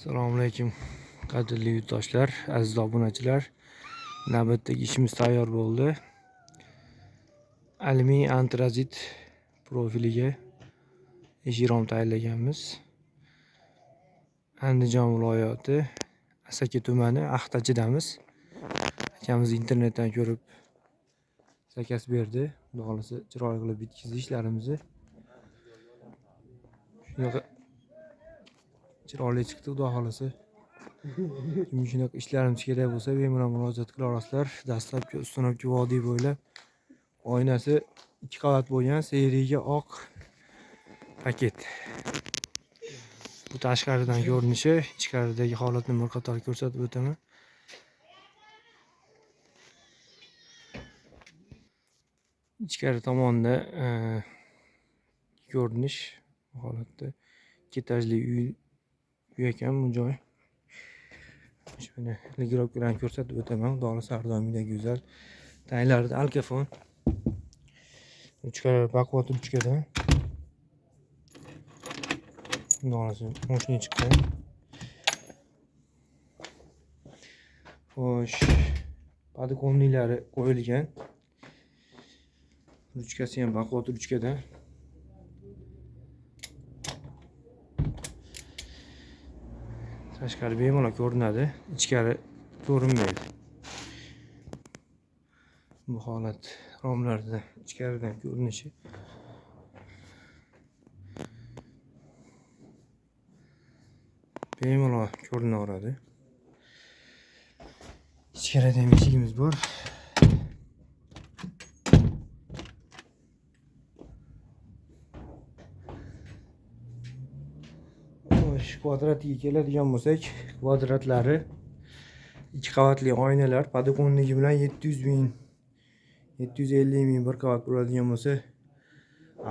Assalomu alaykum qadrli yurtdoshlar, aziz obunachilar. Navbatdagi ishimiz tayyor bo'ldi. Alyumin antrazit profiliga eshik-rom tayyorlaganmiz. Andijon viloyati Asaka tumani Axtachidamiz. Akamiz internetdan ko'rib zakaz berdi. Xudo xolasa chiroyli qilib bitkizdi ishlarimizni. Shunaqa chiroyli chiqdi, xudo xolasa. Kim shunaqa ishlarimiz kerak bo'lsa, bemalol murojaat qila olasizlar. Dastlabki Ustunobki vodiy bo'ylab oynasi 2 qavat bo'lgan seriyaga oq paket. Bu tashqaridan ko'rinishi, ichkaridagi holatni bir qator ko'rsatib o'taman. Ichkari tomonda ko'rinish bu holatda 2 etajli uy ekan bu joy. Shuni ligirovkalarni ko'rsatib o'taman. Xudo xolasa har doimgidek go'zal. Tayinlarida alkafon. Ichkari baquvvat ruchkadan. Xudo xolasa mashina chiqqan. Xo'sh, podokonnilari qo'yilgan. Ruchkasi ham baquvvat ruchkadan. Tashqari bemalol ko'rinadi, ichkari ko'rinmaydi. Bu holat romlarda ichkaridan ko'rinishi. Bemalol ko'rinaveradi. Ichkarida ham eshigimiz bor. Kvadratiga keladigan bo'lsak, kvadratlari 2 qavatli oynalar, podokonnigi bilan 700 ming, 750 ming bir qavat bo'ladigan bo'lsa,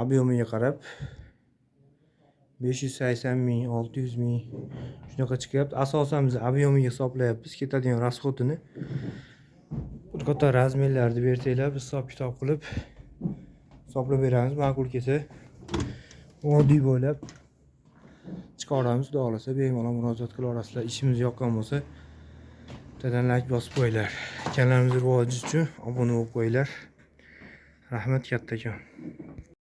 ob'yomiga qarab 580 ming, 600 ming shunaqa chiqyapti. Asosan biz ob'yomiga hisoblayapmiz, ketadigan rasxodini. Bir qator razmerlarni bersanglar, biz hisob-kitob qilib hisoblab beramiz. Ma'qul kelsa, vodiy bo'ylab chiqaramiz. Xudo xolasa bemalol murojaat qila olasizlar. Ishimiz yoqqan bo'lsa, bittadan like bosib qo'yinglar. Kanalimiz rivoji uchun obuna bo'lib qo'yinglar. Rahmat kattakon.